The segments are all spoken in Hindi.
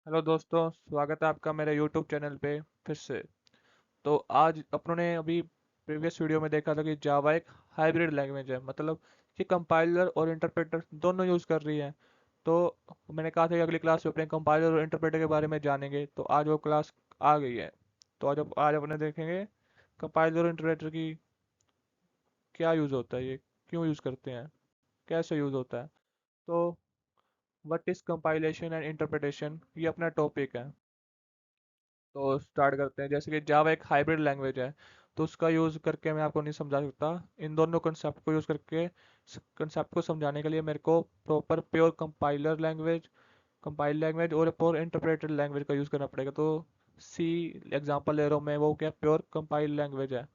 हेलो दोस्तों, स्वागत है आपका मेरे YouTube चैनल पे फिर से। तो आज अपनों ने अभी प्रीवियस वीडियो में देखा था कि जावा एक हाइब्रिड लैंग्वेज है, मतलब कि कंपाइलर और इंटरप्रेटर दोनों यूज़ कर रही है। तो मैंने कहा था कि अगली क्लास में अपने कंपाइलर और इंटरप्रेटर के बारे में जानेंगे, तो आज वो क्लास आ गई है। तो आज अपने देखेंगे कंपाइलर और इंटरप्रेटर की क्या यूज़ होता है, ये क्यों यूज़ करते हैं, कैसे यूज़ होता है। तो what is compilation and interpretation, ये अपना टॉपिक है। तो स्टार्ट करते हैं। जैसे कि जावा एक हाइब्रिड लैंग्वेज है, तो उसका यूज़ करके मैं आपको नहीं समझा सकता। इन दोनों कंसेप्ट को यूज़ करके कंसेप्ट को समझाने के लिए मेरे को प्रॉपर प्योर कंपाइल लैंग्वेज और प्योर इंटरप्रेटेड लैंग्वेज का यूज़ करना पड़ेगा। तो सी एग्जांपल ले रहा हूँ मैं, वो क्या प्योर कंपाइल लैंग्वेज है,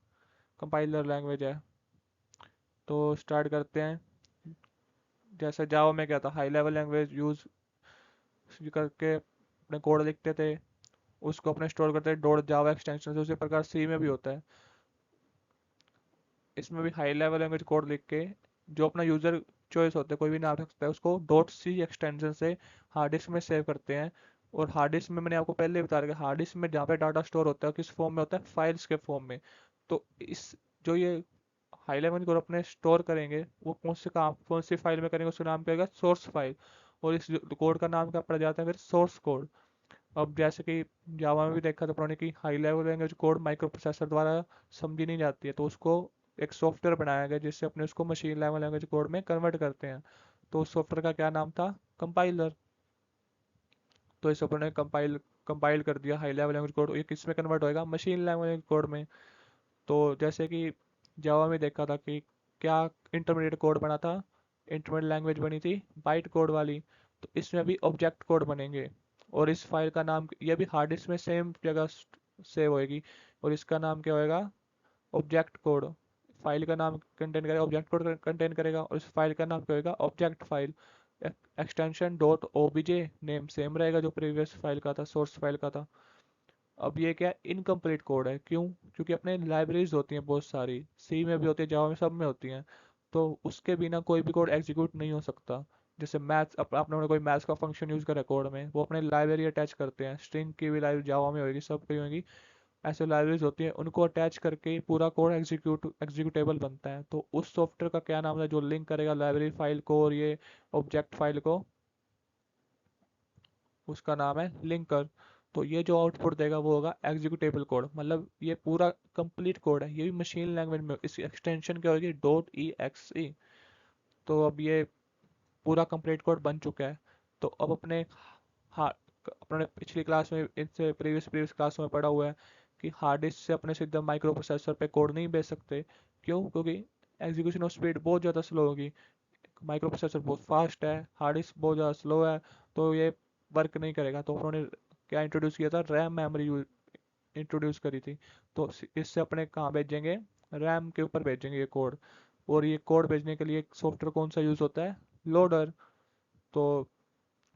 कंपाइलर लैंग्वेज है। तो स्टार्ट करते हैं। जैसे जावा में क्या था, हाई लेवल लैंग्वेज यूज़ करके अपने कोड लिखते थे, उसको अपने स्टोर करते थे डॉट जावा एक्सटेंशन से। उसी प्रकार सी में भी होता है, इसमें भी हाई लेवल लैंग्वेज कोड लिख के जो अपना यूजर चॉइस होता है, कोई भी नाम रख सकता है, उसको डॉट सी एक्सटेंशन से हार्ड डिस्क में सेव करते हैं। और हार्ड डिस्क में मैंने आपको पहले बता रखा, हार्ड डिस्क में जहाँ पे डाटा स्टोर होता है किस फॉर्म में होता है, फाइल्स के फॉर्म में। तो इस जो ये हाई लेवल कोड अपने स्टोर करेंगे, वो कौन सी फाइल में करेंगे, उसका नाम क्या होगा, सोर्स फाइल। और इस कोड का नाम क्या पड़ जाता है फिर, सोर्स कोड। अब जैसे कि जावा में भी देखा था पुराने की high level language code micro processor द्वारा समझी नहीं जाती है, तो उसको एक सॉफ्टवेयर बनाया गया जिससे अपने उसको मशीन लेवल लैंग्वेज कोड में कन्वर्ट करते हैं। तो उस सॉफ्टवेयर का क्या नाम था, कंपाइलर। तो इस अपने कंपाइल कंपाइल कर दिया हाई लेवल लैंग्वेज कोड, ये किस में कन्वर्ट होएगा, मशीन लैंग्वेज कोड में। तो जैसे कि जावा में देखा था कि क्या इंटरमीडिएट कोड बना था, इंटरमीडिएट लैंग्वेज बनी थी बाइट कोड वाली। तो इसमें भी ऑब्जेक्ट कोड बनेंगे। और इस फाइल का नाम ये भी हार्ड डिस्क में सेम जगह सेव होएगी। और इसका नाम क्या होएगा, ऑब्जेक्ट कोड। फाइल का नाम कंटेन करेगा, ऑब्जेक्ट कोड कंटेन करेगा, और इस फाइल का नाम क्या होगा, object file. Extension dot OBJ, name same रहेगा जो प्रीवियस फाइल का था, सोर्स फाइल का था। अब ये क्या इनकम्प्लीट कोड है, क्यों, क्योंकि अपने लाइब्रेरीज होती हैं बहुत सारी, सी में भी होती है, जावा में, सब में होती हैं। तो उसके बिना कोई भी कोड एग्जीक्यूट नहीं हो सकता। जैसे मैथ्स, आपने कोई मैथ्स का फंक्शन यूज करा कोड में, वो अपने लाइब्रेरी अटैच करते हैं, स्ट्रिंग की भी लाइब्रेरी जावा में होगी, सब की होगी। ऐसे लाइब्रेरीज होती हैं, उनको अटैच करके पूरा कोड एग्जीक्यूटेबल बनता है। तो उस सॉफ्टवेयर का क्या नाम है जो लिंक करेगा लाइब्रेरी फाइल को और ये ऑब्जेक्ट फाइल को, उसका नाम है लिंकर। तो ये जो आउटपुट देगा वो होगा एग्जीक्यूटेबल कोड, मतलब ये पूरा कंप्लीट कोड है, ये भी मशीन लैंग्वेज में। इस एक्सटेंशन क्या होगी, डॉट ई एक्स ई। तो अब ये पूरा कंप्लीट कोड बन चुका है। तो अब हा अपने पिछली क्लास में, इससे प्रीवियस प्रीवियस क्लास में पढ़ा हुआ है कि हार्ड डिस्क से अपने सीधा माइक्रो प्रोसेसर पे कोड नहीं भेज सकते। क्यों, क्योंकि एग्जीक्यूशन ऑफ स्पीड बहुत ज़्यादा स्लो होगी। माइक्रो प्रोसेसर बहुत फास्ट है, हार्ड डिस्क बहुत ज़्यादा स्लो है, तो ये वर्क नहीं करेगा। तो उन्होंने क्या इंट्रोड्यूस किया था, रैम मेमोरी इंट्रोड्यूस करी थी। तो इससे अपने कहाँ भेजेंगे, रैम के ऊपर भेजेंगे ये कोड। और ये कोड भेजने के लिए सॉफ्टवेयर कौन सा यूज़ होता है, लोडर। तो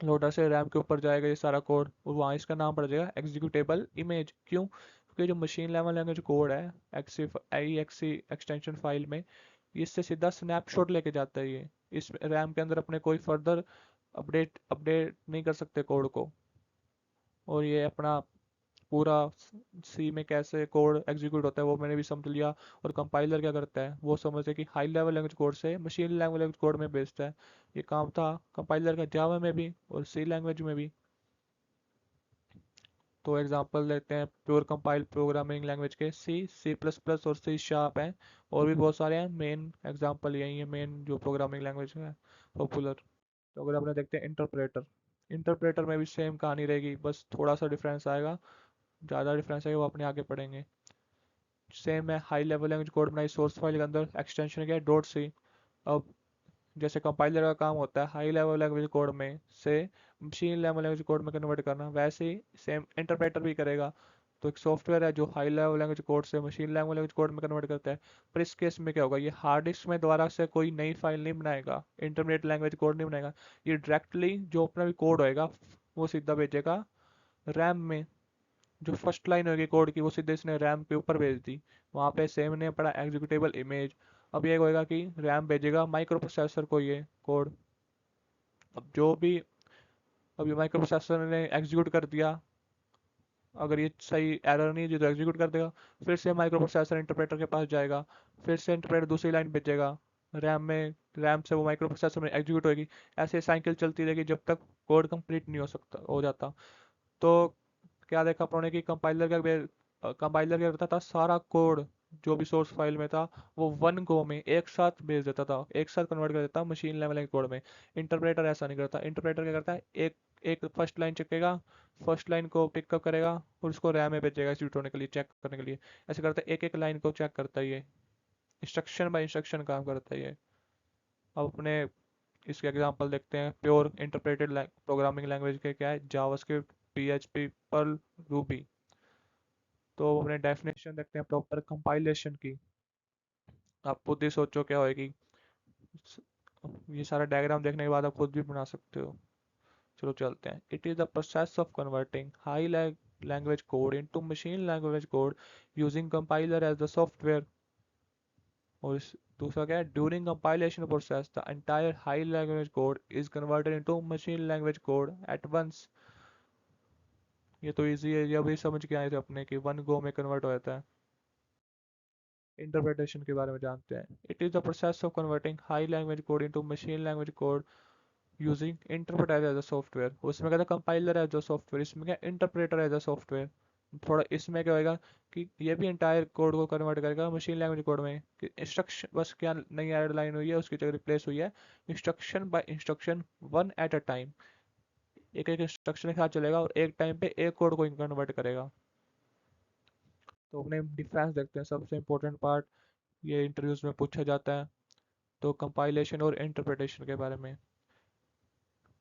लोडर से रैम के ऊपर जाएगा ये सारा कोड, और वहाँ इसका नाम पड़ जाएगा एग्जीक्यूटेबल इमेज। क्यों, क्योंकि जो मशीन लेवल लैंग्वेज कोड है, एक्सी आई एक्सी एक्सटेंशन फाइल में, इससे सीधा स्नैपशॉट लेके जाता है ये। इस रैम के अंदर अपने कोई फर्दर अपडेट अपडेट नहीं कर सकते कोड को। और ये अपना पूरा सी में कैसे कोड एग्जीक्यूट होता है वो मैंने भी समझ लिया। और कंपाइलर क्या करता है, वो समझते कि हाई लेवल लैंग्वेज कोड से मशीन लैंग्वेज कोड में बेस्ड है। ये काम था कंपाइलर का जावा में भी और सी लैंग्वेज में भी। तो एग्जांपल लेते हैं प्योर कंपाइल प्रोग्रामिंग लैंग्वेज के, सी, सी प्लस प्लस और सी शार्प हैं। और भी बहुत सारे हैं, मेन एग्जांपल यही है, मेन जो प्रोग्रामिंग लैंग्वेज है पॉपुलर। तो अगर अपने देखते हैं इंटरप्रेटर, इंटरप्रेटर में भी सेम कहानी रहेगी, बस थोड़ा सा डिफरेंस आएगा। ज़्यादा डिफरेंस है वो अपने आगे पढ़ेंगे। सेम है, हाई लेवल लैंग्वेज कोड बनाई सोर्स फाइल के अंदर, एक्सटेंशन क्या है, डॉट सी। अब जैसे कंपाइलर का काम होता है हाई लेवल लैंग्वेज कोड में से मशीन लेवल लैंग्वेज कोड में कन्वर्ट करना, वैसे ही सेम इंटरप्रेटर भी करेगा। तो एक सॉफ्टवेयर है जो हाई लेवल लैंग्वेज कोड से मशीन लेवल लैंग्वेज कोड में कन्वर्ट करता है। पर इस केस में क्या होगा, ये हार्ड डिस्क में दोबारा से कोई नई फाइल नहीं बनाएगा, इंटरमीडिएट लैंग्वेज कोड नहीं बनाएगा। ये डायरेक्टली जो अपना भी कोड होएगा वो सीधा भेजेगा रैम में। जो फर्स्ट लाइन होगी कोड की वो सीधे इसने रैम के ऊपर भेज दी, वहाँ पे सेम ने पड़ा एग्जीक्यूटेबल इमेज। अब ये होएगा कि रैम भेजेगा माइक्रो प्रोसेसर को ये कोड। अब जो भी अब ये माइक्रो प्रोसेसर ने एग्जीक्यूट कर दिया, अगर ये सही एरर नहीं है तो एग्जीक्यूट कर देगा। फिर से माइक्रो प्रोसेसर इंटरप्रेटर के पास जाएगा, फिर से इंटरप्रेटर दूसरी लाइन भेजेगा रैम से वो माइक्रो प्रोसेसर में एग्जीक्यूट होगी। ऐसे साइकिल चलती रहेगी जब तक कोड कंप्लीट नहीं हो जाता। तो क्या देखा अपन ने कि कंपाइलर क्या करता था, सारा कोड जो भी सोर्स फाइल में था वो वन गो में एक साथ भेज देता था, एक साथ कन्वर्ट कर देता मशीन लेवल कोड में। इंटरप्रेटर ऐसा नहीं करता। इंटरप्रेटर क्या करता है, एक एक फर्स्ट लाइन चेकेगा, फर्स्ट लाइन को पिकअप करेगा और उसको रैम में भेजेगा एग्जीक्यूट होने के लिए, चेक करने के लिए। ऐसे करता है, एक एक लाइन को चेक करता है ये, इंस्ट्रक्शन बाय इंस्ट्रक्शन काम करता है ये। अब अपने इसके एग्जांपल देखते हैं प्योर इंटरप्रेटेड प्रोग्रामिंग लैंग्वेज के, क्या है, जावास्क्रिप्ट, पीएचपी, पर्ल, रूबी। तो अपने डेफिनेशन देखते हैं प्रॉपर कंपाइलेशन की। आप खुद ही सोचो क्या होएगी। ये सारा डायग्राम देखने के बाद आप खुद भी बना सकते हो। चलो चलते हैं। It is the process of converting high language code into machine language code using compiler as the software. और दूसरा क्या है, during compilation process the entire high language code is converted into machine language code at once. ये तो इजी है, ये अभी समझ के आए थे अपने कि वन गो में कन्वर्ट हो जाता है। इंटरप्रिटेशन के बारे में जानते हैं। It is the process of converting high language code into machine language code using interpreter as a software. उसमें क्या था, कंपाइलर एज अ सॉफ्टवेयर, इसमें क्या इंटरप्रेटर एज अ सॉफ्टवेयर। थोड़ा इसमें क्या होएगा कि ये भी इंटायर कोड को कन्वर्ट करेगा मशीन लैंग्वेज कोड में, कि इंस्ट्रक्शन बस क्या नई एड लाइन हुई है उसकी जगह रिप्लेस हुई है instruction by instruction, one at a time. एक एक इंस्ट्रक्शन के साथ चलेगा और एक टाइम पे एक कोड को कन्वर्ट करेगा। तो अपने डिफरेंस देखते हैं, सबसे इंपॉर्टेंट पार्ट ये इंटरव्यूज में पूछा जाता है। तो कंपाइलेशन और इंटरप्रिटेशन के बारे में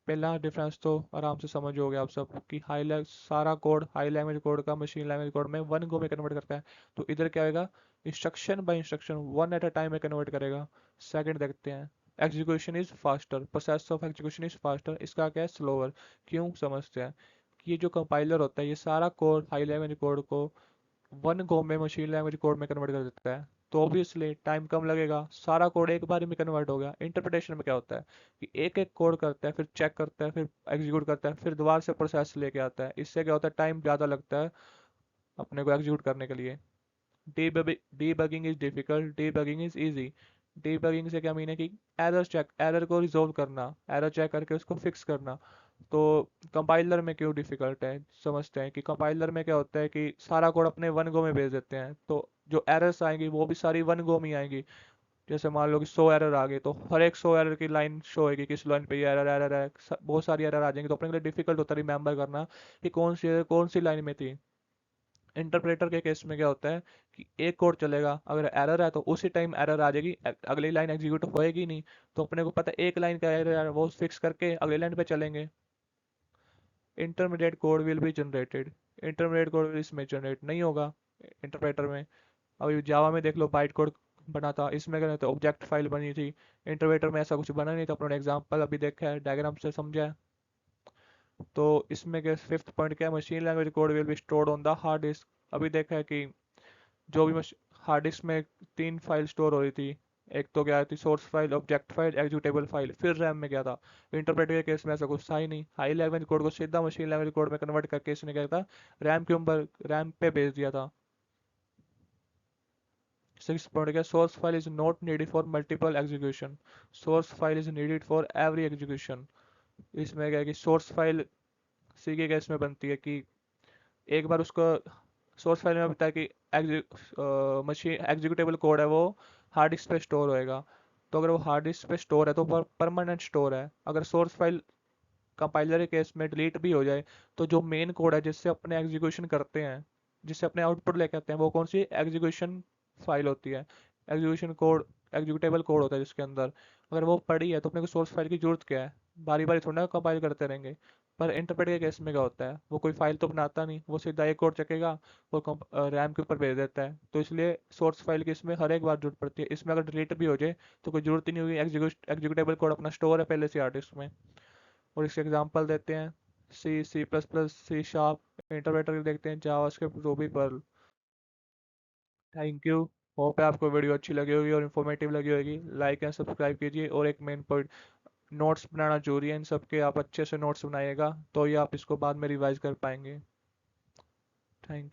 पहला डिफरेंस तो आराम से समझ हो गया आप सब कि सारा कोड हाई लैंग्वेज कोड का मशीन लैंग्वेज कोड में वन गो में कन्वर्ट करता है। तो इधर क्या होगा, instruction by instruction one at a time में कन्वर्ट करेगा। सेकंड देखते हैं, execution is faster, process of execution is faster. इसका क्या है, स्लोअर। क्यों, समझते हैं। कि ये जो कंपाइलर होता है ये सारा कोड हाई लैंग्वेज कोड को वन गो में मशीन लैंग्वेज कोड में कन्वर्ट कर देता है, तो ऑब्वियसली टाइम कम लगेगा, सारा कोड एक बार में कन्वर्ट हो गया। इंटरप्रिटेशन में क्या होता है कि एक एक कोड करता है, फिर चेक करता है, फिर एग्जीक्यूट करता है, फिर दोबारा से प्रोसेस लेके आता है। इससे क्या होता है, टाइम ज़्यादा लगता है अपने को एग्जीक्यूट करने के लिए। Debugging is difficult, debugging is easy. Debugging से क्या मीन है कि एरर को रिजोल्व करना, एरर चेक करके उसको फिक्स करना। तो कंपाइलर में क्यों डिफिकल्ट है, समझते हैं कि कंपाइलर में क्या होता है कि सारा कोड अपने वन गो में भेज देते हैं, तो जो एरर्स आएंगी वो भी सारी वन गो में आएंगी। जैसे मान लो कि 100 एरर आ गए तो हर एक 100 एरर की लाइन शो होगी, किस लाइन पे ये एरर एरर है, बहुत सारी एरर आ जाएंगी, तो अपने के लिए डिफिकल्ट होता है रिमेंबर करना कि कौन सी error कौन सी लाइन में थी। इंटरप्रेटर के केस में क्या होता है कि एक कोड चलेगा, अगर एरर है तो उसी टाइम एरर आ जाएगी, अगली लाइन एग्जीक्यूट होएगी नहीं। तो अपने को पता है एक लाइन का एरर है वो फिक्स करके अगली लाइन पे चलेंगे। Intermediate code will be generated, intermediate code इसमें जनरेट नहीं होगा इंटरप्रेटर में। अभी जावा में देख लो बाइट कोड बना था, इसमें क्या था, ऑब्जेक्ट फाइल बनी थी। इंटरप्रेटर में ऐसा कुछ बना नहीं था, अपने एग्जांपल अभी देखा है, डायग्राम से समझा है। तो इसमें क्या फिफ्थ पॉइंट क्या है, machine language code will be stored on the hard disk. अभी देखा है कि जो भी हार्ड डिस्क में तीन फाइल स्टोर हो रही थी, एक तो क्या थी, source file, object file, executable file, फिर रैम में क्या था। इंटरप्रेटर के केस में ऐसा कुछ था ही नहीं, हाई लैंग्वेज कोड को सीधा मशीन लैंग्वेज कोड में कन्वर्ट करके इसने क्या था, रैम के ऊपर रैम पे भेज दिया था। सिक्स पॉइंट क्या, source file is not needed for multiple execution, source file is needed for every execution. इसमें क्या है कि सोर्स फाइल सी के केस में बनती है कि एक बार उसको सोर्स फाइल में बताया कि मशीन एग्जीक्यूटेबल कोड है वो हार्ड डिस्क पे स्टोर होएगा। तो अगर वो हार्ड डिस्क पे स्टोर है तो परमानेंट स्टोर है। अगर सोर्स फाइल कंपाइलर के केस में डिलीट भी हो जाए तो जो मेन कोड है जिससे अपने एग्जीक्यूशन करते हैं, जिससे अपने आउटपुट लेके आते हैं, वो कौन सी एग्जीक्यूशन फाइल होती है, एग्जीक्यूशन कोड, एग्जीक्यूटेबल कोड होता है जिसके अंदर। अगर वो पड़ी है तो अपने को सोर्स फाइल की जरूरत क्या है, बारी बारी थोड़ा ना कंपाइल करते रहेंगे। पर इंटरप्रेट के केस में क्या होता है, वो कोई फाइल तो बनाता नहीं, वो सीधा एक कोड चकेगा और रैम के ऊपर भेज देता है। तो इसलिए सोर्स फाइल की इसमें हर एक बार जरूरत पड़ती है। इसमें अगर डिलीट भी हो जाए तो कोई जरूरत ही नहीं होगी, एग्जीक्यूटेबल कोड अपना स्टोर है पहले से हार्ड डिस्क में। और इसके एग्जांपल देते हैं, C, C plus plus, C sharp. Interpreter देखते हैं, JavaScript, Ruby, Perl. Thank you. Hope है आपको वीडियो अच्छी लगी होगी और इन्फॉर्मेटिव लगी होगी। लाइक एंड सब्सक्राइब कीजिए। और एक मेन पॉइंट, नोट्स बनाना जरूरी है इन सब के, आप अच्छे से नोट्स बनाइएगा तो ही आप इसको बाद में रिवाइज कर पाएंगे। थैंक